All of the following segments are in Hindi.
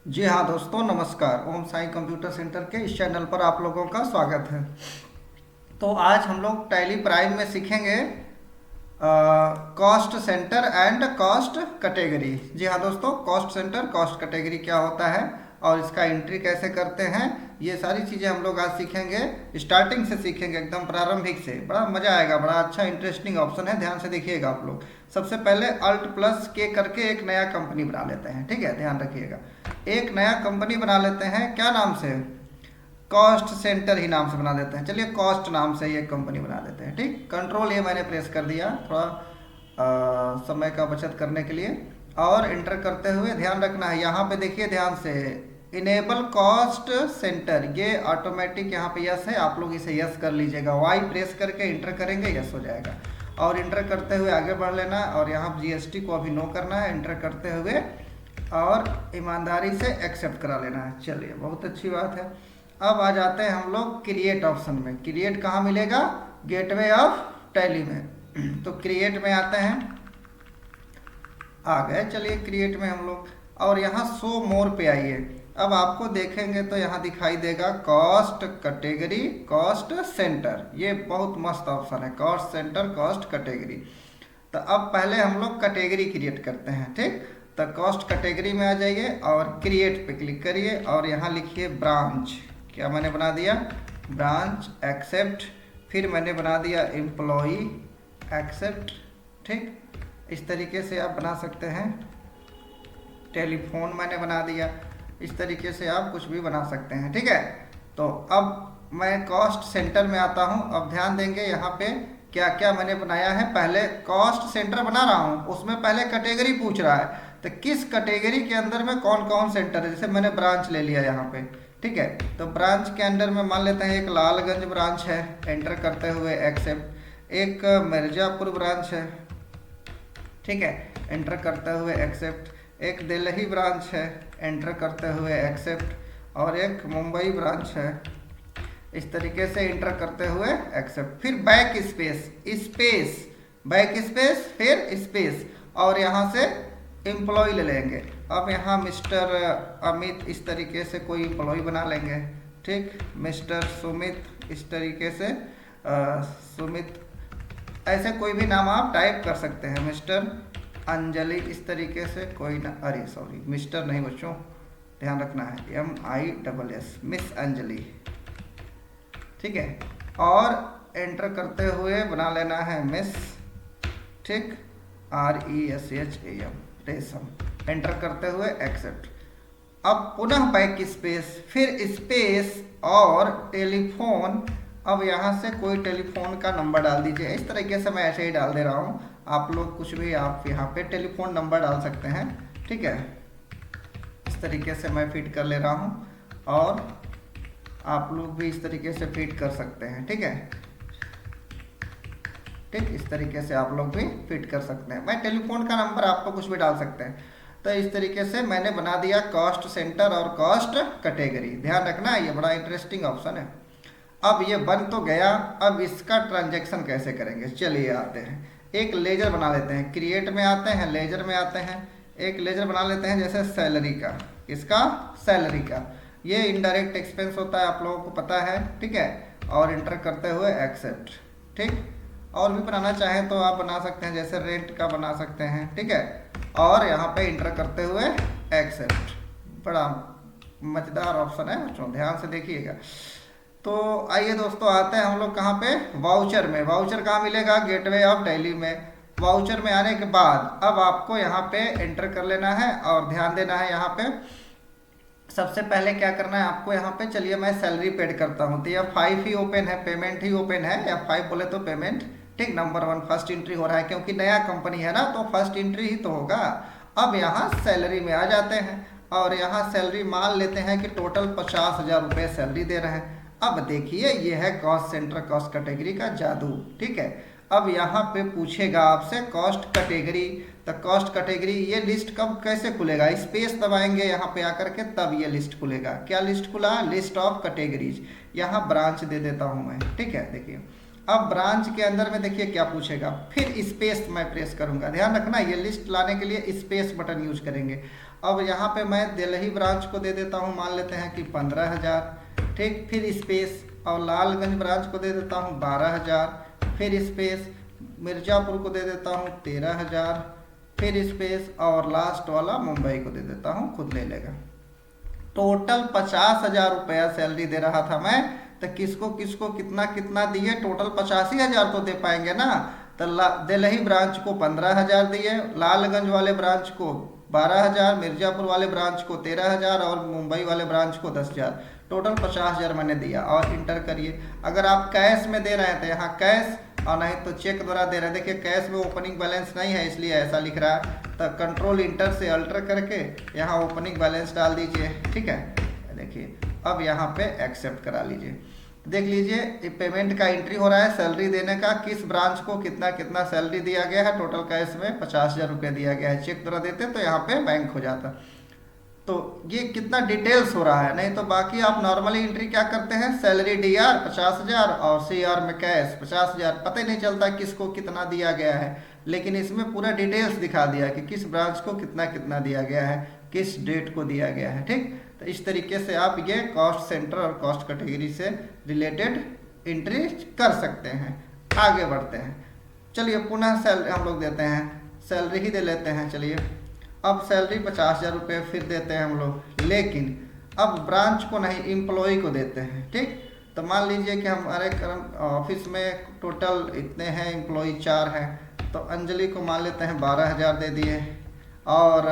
जी हाँ दोस्तों, नमस्कार। ओम साई कंप्यूटर सेंटर के इस चैनल पर आप लोगों का स्वागत है। तो आज हम लोग टैली प्राइम में सीखेंगे cost centre and cost category. जी हाँ दोस्तों, कॉस्ट सेंटर कॉस्ट कैटेगरी क्या होता है और इसका एंट्री कैसे करते हैं, ये सारी चीज़ें हम लोग आज सीखेंगे। स्टार्टिंग से सीखेंगे, एकदम प्रारंभिक से। बड़ा मज़ा आएगा, बड़ा अच्छा इंटरेस्टिंग ऑप्शन है, ध्यान से देखिएगा आप लोग। सबसे पहले अल्ट प्लस के करके एक नया कंपनी बना लेते हैं, ठीक है, ध्यान रखिएगा। एक नया कंपनी बना लेते हैं, क्या नाम से? कॉस्ट सेंटर ही नाम से बना देते हैं। चलिए कॉस्ट नाम से ये कंपनी बना देते हैं, ठीक। कंट्रोल ये मैंने प्रेस कर दिया थोड़ा समय का बचत करने के लिए। और इंटर करते हुए ध्यान रखना है, यहाँ पे देखिए ध्यान से, इनेबल कॉस्ट सेंटर, ये ऑटोमेटिक यहाँ पे यस है, आप लोग इसे यस कर लीजिएगा। वाई प्रेस करके इंटर करेंगे, यस हो जाएगा। और इंटर करते हुए आगे बढ़ लेना है। और यहाँ जीएसटी को अभी नो करना है, इंटर करते हुए और ईमानदारी से एक्सेप्ट करा लेना है। चलिए, बहुत अच्छी बात है। अब आ जाते हैं हम लोग क्रिएट ऑप्शन में। क्रिएट कहाँ मिलेगा? गेटवे ऑफ टैली में। तो क्रिएट में आते हैं, आ गए। चलिए क्रिएट में हम लोग, और यहाँ शो मोर पे आइए। अब आपको देखेंगे तो यहाँ दिखाई देगा कॉस्ट कैटेगरी कॉस्ट सेंटर। ये बहुत मस्त ऑप्शन है, कॉस्ट सेंटर कॉस्ट कैटेगरी। तो अब पहले हम लोग कैटेगरी क्रिएट करते हैं, ठीक। तो कॉस्ट कैटेगरी में आ जाइए और क्रिएट पे क्लिक करिए और यहाँ लिखिए ब्रांच। क्या मैंने बना दिया? Branch accept. फिर मैंने बना दिया एम्प्लॉई एक्सेप्ट, ठीक। इस तरीके से आप बना सकते हैं। टेलीफोन मैंने बना दिया। इस तरीके से आप कुछ भी बना सकते हैं, ठीक है। तो अब मैं कॉस्ट सेंटर में आता हूँ। अब ध्यान देंगे यहाँ पे क्या क्या मैंने बनाया है। पहले कॉस्ट सेंटर बना रहा हूँ, उसमें पहले कैटेगरी पूछ रहा है, तो किस कैटेगरी के अंदर में कौन कौन सेंटर है। जैसे मैंने ब्रांच ले लिया यहाँ पे, ठीक है। तो ब्रांच के अंदर में मान लेते हैं एक लालगंज ब्रांच है, एंटर करते हुए एक्सेप्ट। एक मिर्जापुर ब्रांच है, ठीक है, एंटर करते हुए एक्सेप्ट। एक दिल्ली ब्रांच है, एंटर करते हुए एक्सेप्ट। और एक मुंबई ब्रांच है, इस तरीके से इंटर करते हुए एक्सेप्ट। फिर back space space, back space फिर स्पेस, और यहाँ से एम्प्लॉय ले लेंगे। अब यहाँ मिस्टर अमित, इस तरीके से कोई एम्प्लॉय बना लेंगे, ठीक। मिस्टर सुमित, इस तरीके से सुमित, ऐसे कोई भी नाम आप टाइप कर सकते हैं। मिस्टर अंजलि, इस तरीके से कोई ना, अरे सॉरी, मिस्टर नहीं बच्चों, ध्यान रखना है, MISS, मिस अंजलि, ठीक है। और एंटर करते हुए बना लेना है मिस, ठीक, RESHAM, रेशम। एंटर करते हुए एक्सेप्ट। अब पुनः बैक स्पेस, फिर स्पेस और टेलीफोन। अब यहाँ से कोई टेलीफोन का नंबर डाल दीजिए। इस तरीके से मैं ऐसे ही डाल दे रहा हूँ, आप लोग कुछ भी आप यहाँ पे टेलीफोन नंबर डाल सकते हैं, ठीक है। इस तरीके से मैं फिट कर ले रहा हूँ और आप लोग भी इस तरीके से फिट कर सकते हैं, ठीक है, ठीक। इस तरीके से आप लोग भी फिट कर सकते हैं। मैं टेलीफोन का नंबर आपको कुछ भी डाल सकते हैं। तो इस तरीके से मैंने बना दिया कॉस्ट सेंटर और कॉस्ट कैटेगरी। ध्यान रखना है, ये बड़ा इंटरेस्टिंग ऑप्शन है। अब ये बन तो गया, अब इसका ट्रांजैक्शन कैसे करेंगे, चलिए आते हैं। एक लेजर बना लेते हैं, क्रिएट में आते हैं, लेजर में आते हैं। एक लेजर बना लेते हैं, जैसे सैलरी का। किसका? सैलरी का। ये इनडायरेक्ट एक्सपेंस होता है, आप लोगों को पता है, ठीक है। और इंटर करते हुए एक्सेप्ट, ठीक। और भी बनाना चाहें तो आप बना सकते हैं, जैसे रेंट का बना सकते हैं, ठीक है। और यहाँ पे इंटर करते हुए एक्सेप्ट। बड़ा मजेदार ऑप्शन है बच्चों, ध्यान से देखिएगा। तो आइए दोस्तों, आते हैं हम लोग कहाँ पे? वाउचर में। वाउचर कहाँ मिलेगा? गेटवे ऑफ टैली में। वाउचर में आने के बाद अब आपको यहाँ पे एंटर कर लेना है और ध्यान देना है। यहाँ पे सबसे पहले क्या करना है आपको, यहाँ पे चलिए मैं सैलरी पेड करता हूँ। तो यह 5 ही ओपन है, पेमेंट ही ओपन है, या 5 बोले तो पेमेंट, ठीक। नंबर 1 फर्स्ट एंट्री हो रहा है, क्योंकि नया कंपनी है ना, तो फर्स्ट एंट्री ही तो होगा। अब यहाँ सैलरी में आ जाते हैं और यहाँ सैलरी मान लेते हैं कि टोटल 50,000 रुपये सैलरी दे रहे हैं। अब देखिए, ये है कॉस्ट सेंटर कॉस्ट कैटेगरी का जादू, ठीक है। अब यहाँ पे पूछेगा आपसे कॉस्ट कैटेगरी, तो कॉस्ट कैटेगरी ये लिस्ट कब कैसे खुलेगा? स्पेस दबाएंगे यहाँ पे आकर के, तब ये लिस्ट खुलेगा। क्या लिस्ट खुला? List of categories. यहाँ ब्रांच दे देता हूँ मैं, ठीक है। देखिए अब ब्रांच के अंदर में देखिए क्या पूछेगा, फिर स्पेस मैं प्रेस करूंगा। ध्यान रखना ये लिस्ट लाने के लिए स्पेस बटन यूज करेंगे। अब यहाँ पे मैं दिल्ली ब्रांच को दे देता हूँ, मान लेते हैं कि 15,000, ठीक। फिर स्पेस, और लालगंज ब्रांच को दे देता हूँ 12,000, फिर स्पेस, मिर्ज़ापुर को दे देता हूँ 13,000, फिर स्पेस, और लास्ट वाला मुंबई को दे देता हूँ, खुद ले लेगा। टोटल 50,000 रुपया सैलरी दे रहा था मैं, तो किसको किसको कितना कितना दिए, टोटल 85,000 तो दे पाएंगे ना। तो दिल्ली ब्रांच को 15,000 दिए, लालगंज वाले ब्रांच को 12,000, मिर्ज़ापुर वाले ब्रांच को 13,000 और मुंबई वाले ब्रांच को 10,000, टोटल 50,000 मैंने दिया। और इंटर करिए। अगर आप कैश में दे रहे हैं तो यहाँ कैश, और नहीं तो चेक द्वारा दे रहे हैं। देखिए कैश में ओपनिंग बैलेंस नहीं है इसलिए ऐसा लिख रहा है, तो कंट्रोल इंटर से अल्टर करके यहाँ ओपनिंग बैलेंस डाल दीजिए, ठीक है। देखिए अब यहाँ पे एक्सेप्ट करा लीजिए। देख लीजिए पेमेंट का एंट्री हो रहा है, सैलरी देने का, किस ब्रांच को कितना कितना सैलरी दिया गया है। टोटल कैश में 50,000 रुपये दिया गया है। चेक द्वारा देते तो यहाँ पे बैंक हो जाता। तो ये कितना डिटेल्स हो रहा है। नहीं तो बाकी आप नॉर्मली एंट्री क्या करते हैं, सैलरी डीआर 50,000 और सीआर में कैश 50,000, पता ही नहीं चलता किसको कितना दिया गया है। लेकिन इसमें पूरा डिटेल्स दिखा दिया कि किस ब्रांच को कितना कितना दिया गया है, किस डेट को दिया गया है, ठीक। तो इस तरीके से आप ये कॉस्ट सेंटर और कॉस्ट कैटेगरी से रिलेटेड एंट्री कर सकते हैं। आगे बढ़ते हैं, चलिए पुनः सैलरी हम लोग देते हैं, सैलरी ही दे लेते हैं। चलिए अब सैलरी 50,000 रुपये फिर देते हैं हम लोग, लेकिन अब ब्रांच को नहीं एम्प्लॉय को देते हैं, ठीक। तो मान लीजिए कि हमारे ऑफिस में टोटल इतने हैं एम्प्लॉय 4 हैं, तो अंजलि को मान लेते हैं 12,000 दे दिए, और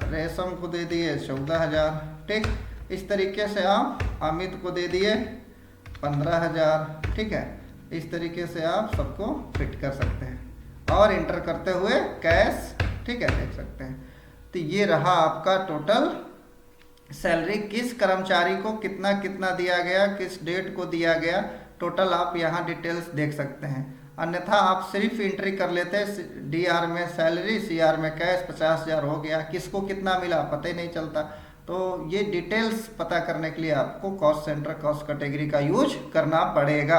रेशम को दे दिए 14,000, ठीक। इस तरीके से आप अमित को दे दिए 15,000, ठीक है। इस तरीके से आप सबको फिट कर सकते हैं और इंटर करते हुए कैश, ठीक है, देख सकते हैं। तो ये रहा आपका टोटल सैलरी, किस कर्मचारी को कितना कितना दिया गया, किस डेट को दिया गया, टोटल आप यहाँ डिटेल्स देख सकते हैं। अन्यथा आप सिर्फ एंट्री कर लेते हैं डीआर में सैलरी, सीआर में कैश, 50,000 हो गया, किसको कितना मिला पता ही नहीं चलता। तो ये डिटेल्स पता करने के लिए आपको कॉस्ट सेंटर कॉस्ट कैटेगरी का यूज करना पड़ेगा।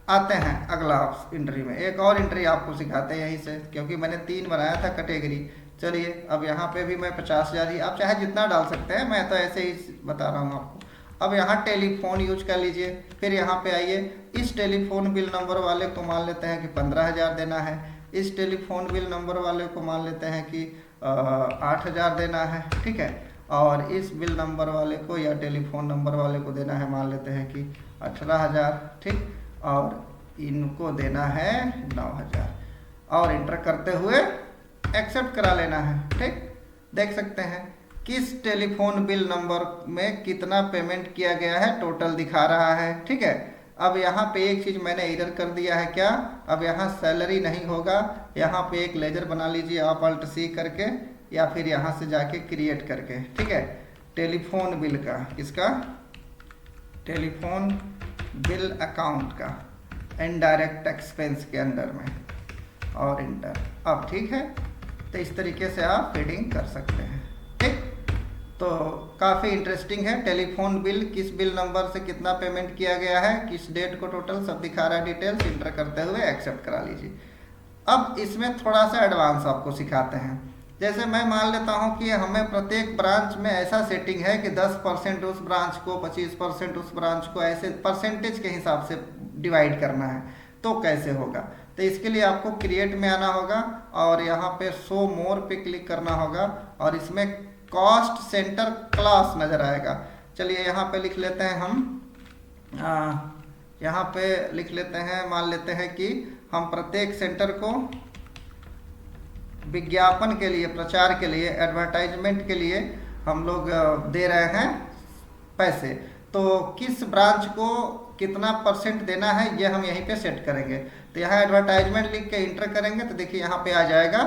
आते हैं अगला एंट्री में, एक और एंट्री आपको सिखाते हैं यहीं से, क्योंकि मैंने 3 बनाया था कैटेगरी। चलिए अब यहाँ पे भी मैं 50,000 ही, आप चाहे जितना डाल सकते हैं, मैं तो ऐसे ही बता रहा हूँ आपको। अब यहाँ टेलीफोन यूज कर लीजिए, फिर यहाँ पे आइए, इस टेलीफोन बिल नंबर वाले को मान लेते हैं कि 15,000 देना है, इस टेलीफोन बिल नंबर वाले को मान लेते हैं कि 8,000 देना है, ठीक है। और इस बिल नंबर वाले को या टेलीफोन नंबर वाले को देना है, मान लेते हैं कि 18,000, ठीक। और इनको देना है 9,000, और इंटर करते हुए एक्सेप्ट करा लेना है, ठीक। देख सकते हैं किस टेलीफोन बिल नंबर में कितना पेमेंट किया गया है, टोटल दिखा रहा है, ठीक है। अब यहाँ पे एक चीज़ मैंने एरर कर दिया है, क्या, अब यहाँ सैलरी नहीं होगा, यहाँ पे एक लेजर बना लीजिए आप अल्ट सी करके, या फिर यहाँ से जाके क्रिएट करके, ठीक है। टेलीफोन बिल का, किसका, टेलीफोन बिल अकाउंट का, इनडायरेक्ट एक्सपेंस के अंडर में, और इंटर। अब ठीक है, तो इस तरीके से आप फीडिंग कर सकते हैं, ठीक। तो काफ़ी इंटरेस्टिंग है। टेलीफोन बिल, किस बिल नंबर से कितना पेमेंट किया गया है, किस डेट को, टोटल सब दिखा रहा है डिटेल्स। इंटर करते हुए एक्सेप्ट करा लीजिए। अब इसमें थोड़ा सा एडवांस आपको सिखाते हैं। जैसे मैं मान लेता हूँ कि हमें प्रत्येक ब्रांच में ऐसा सेटिंग है कि 10% उस ब्रांच को, 25% उस ब्रांच को, ऐसे परसेंटेज के हिसाब से डिवाइड करना है, तो कैसे होगा। तो इसके लिए आपको क्रिएट में आना होगा और यहाँ पे शो मोर पे क्लिक करना होगा, और इसमें कॉस्ट सेंटर क्लास नज़र आएगा। चलिए यहाँ पे लिख लेते हैं हम, यहाँ पे लिख लेते हैं, मान लेते हैं कि हम प्रत्येक सेंटर को विज्ञापन के लिए, प्रचार के लिए, एडवर्टाइजमेंट के लिए हम लोग दे रहे हैं पैसे, तो किस ब्रांच को कितना परसेंट देना है ये हम यहीं पे सेट करेंगे। तो यहाँ एडवर्टाइजमेंट लिख के इंटर करेंगे तो देखिए यहाँ पे आ जाएगा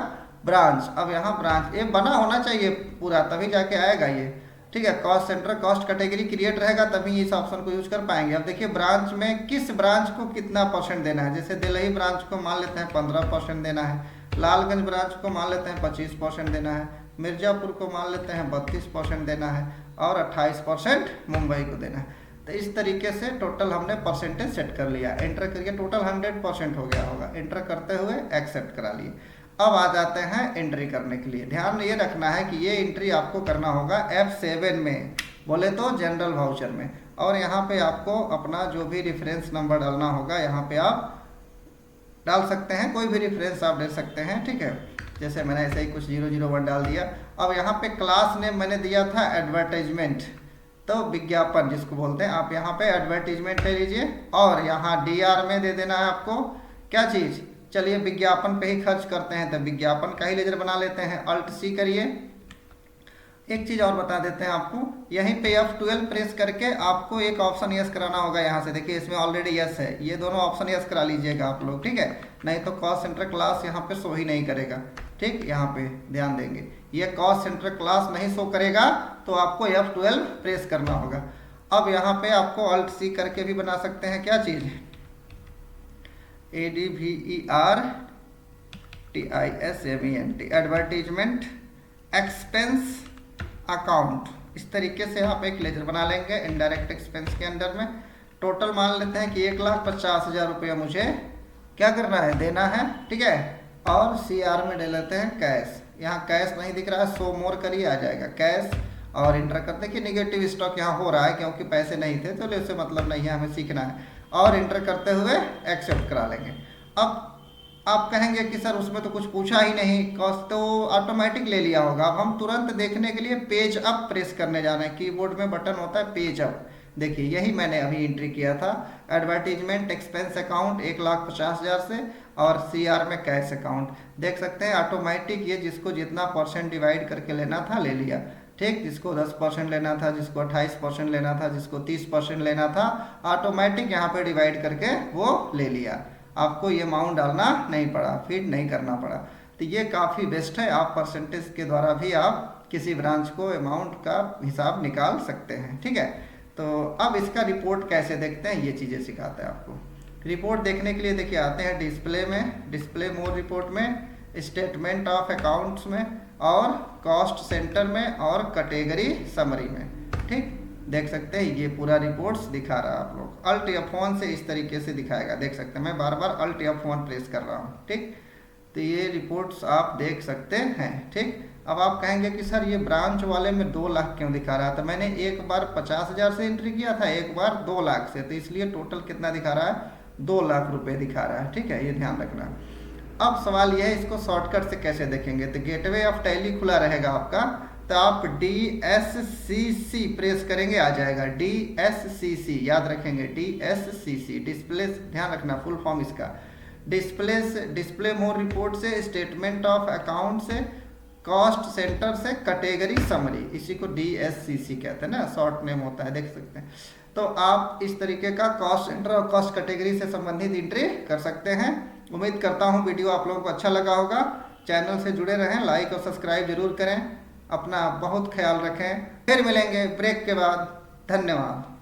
ब्रांच। अब यहाँ ब्रांच ये बना होना चाहिए पूरा, तभी जाके आएगा ये, ठीक है। Cost centre cost category create रहेगा तभी इस ऑप्शन को यूज कर पाएंगे। अब देखिए ब्रांच में किस ब्रांच को कितना परसेंट देना है। जैसे दिल्ली ब्रांच को मान लेते हैं 15% देना है, लालगंज ब्रांच को मान लेते हैं 25% देना है, मिर्ज़ापुर को मान लेते हैं 32% देना है, और 28% मुंबई को देना है। तो इस तरीके से टोटल हमने परसेंटेज सेट कर लिया, एंटर करके टोटल 100% हो गया होगा, एंटर करते हुए एक्सेप्ट करा लिए। अब आ जाते हैं एंट्री करने के लिए। ध्यान ये रखना है कि ये एंट्री आपको करना होगा F7 में, बोले तो जनरल वाउचर में, और यहाँ पे आपको अपना जो भी रेफरेंस नंबर डालना होगा यहाँ पे आप डाल सकते हैं, कोई भी रेफरेंस आप दे सकते हैं, ठीक है। जैसे मैंने ऐसे ही कुछ 001 डाल दिया। अब यहाँ पे क्लास नेम मैंने दिया था एडवर्टाइजमेंट, तो विज्ञापन जिसको बोलते हैं, आप यहाँ पे एडवर्टीजमेंट ले लीजिए और यहाँ DR में दे देना है आपको क्या चीज़। चलिए विज्ञापन पे ही खर्च करते हैं, तो विज्ञापन का ही लेजर बना लेते हैं, Alt+C करिए। एक चीज़ और बता देते हैं आपको, यहीं पे F12 प्रेस करके आपको एक ऑप्शन यस कराना होगा यहाँ से। देखिए इसमें ऑलरेडी यस है, ये दोनों ऑप्शन यस करा लीजिएगा आप लोग, ठीक है। नहीं तो कॉस्ट सेंटर क्लास यहाँ पे शो ही नहीं करेगा, ठीक। यहाँ पे ध्यान देंगे, ये कॉस्ट सेंटर क्लास नहीं शो करेगा तो आपको F12 प्रेस करना होगा। अब यहाँ पे आपको Alt+C करके भी बना सकते हैं क्या चीज़, ADVERTISMENT एडवर्टीजमेंट एक्सपेंस अकाउंट। इस तरीके से आप एक लेजर बना लेंगे इनडायरेक्ट एक्सपेंस के अंदर में। टोटल मान लेते हैं कि 1,50,000 रुपया मुझे क्या करना है, देना है, ठीक है। और CR में ले लेते हैं कैश, यहाँ कैश नहीं दिख रहा है, शो मोर करिए, आ जाएगा कैश, और इंटर करते हैं कि निगेटिव स्टॉक यहाँ हो रहा है क्योंकि पैसे नहीं थे, तो इससे मतलब नहीं है, हमें सीखना है। और इंटर करते हुए एक्सेप्ट करा लेंगे। अब आप कहेंगे कि सर उसमें तो कुछ पूछा ही नहीं, कॉस्ट तो ऑटोमेटिक ले लिया होगा। अब हम तुरंत देखने के लिए पेज अप प्रेस करने जाना है, कीबोर्ड में बटन होता है पेज अप। देखिए यही मैंने अभी एंट्री किया था, एडवर्टीजमेंट एक्सपेंस अकाउंट 1,50,000 से, और CR में कैश अकाउंट। देख सकते हैं ऑटोमेटिक ये जिसको जितना परसेंट डिवाइड करके लेना था ले लिया, ठीक। जिसको 10% लेना था, जिसको 28% लेना था, जिसको 30% लेना था, ऑटोमेटिक यहाँ पे डिवाइड करके वो ले लिया। आपको ये अमाउंट डालना नहीं पड़ा, फीड नहीं करना पड़ा। तो ये काफ़ी बेस्ट है, आप परसेंटेज के द्वारा भी आप किसी ब्रांच को अमाउंट का हिसाब निकाल सकते हैं, ठीक है। तो अब इसका रिपोर्ट कैसे देखते हैं ये चीज़ें सिखाते हैं आपको। रिपोर्ट देखने के लिए देखिए आते हैं डिस्प्ले में, डिस्प्ले मोर रिपोर्ट में, स्टेटमेंट ऑफ अकाउंट्स में, और कॉस्ट सेंटर में, और कैटेगरी समरी में, ठीक। देख सकते हैं ये पूरा रिपोर्ट्स दिखा रहा है आप लोग। Alt F1 से इस तरीके से दिखाएगा, देख सकते हैं। मैं बार बार Alt F1 प्रेस कर रहा हूँ, ठीक। तो ये रिपोर्ट्स आप देख सकते हैं, ठीक। अब आप कहेंगे कि सर ये ब्रांच वाले में 2 लाख क्यों दिखा रहा है, तो मैंने एक बार 50,000 से एंट्री किया था, एक बार 2 लाख से, तो इसलिए टोटल कितना दिखा रहा है, 2 लाख रुपए दिखा रहा है, ठीक है। ये ध्यान रखना। अब सवाल यह है इसको शॉर्टकट से कैसे देखेंगे, तो गेटवे ऑफ टैली खुला रहेगा आपका, तो आप DSCC प्रेस करेंगे, आ जाएगा DSCC, याद रखेंगे DSCC, डिस्प्ले, ध्यान रखना फुल फॉर्म इसका, डिस्प्ले मोर रिपोर्ट से, स्टेटमेंट ऑफ अकाउंट से, कॉस्ट सेंटर से, कैटेगरी समरी, इसी को DSCC कहते हैं ना, शॉर्ट नेम होता है, देख सकते हैं। तो आप इस तरीके का कॉस्ट सेंटर और कॉस्ट कैटेगरी से संबंधित एंट्री कर सकते हैं। उम्मीद करता हूँ वीडियो आप लोगों को अच्छा लगा होगा। चैनल से जुड़े रहें, लाइक और सब्सक्राइब जरूर करें। अपना बहुत ख्याल रखें, फिर मिलेंगे ब्रेक के बाद। धन्यवाद।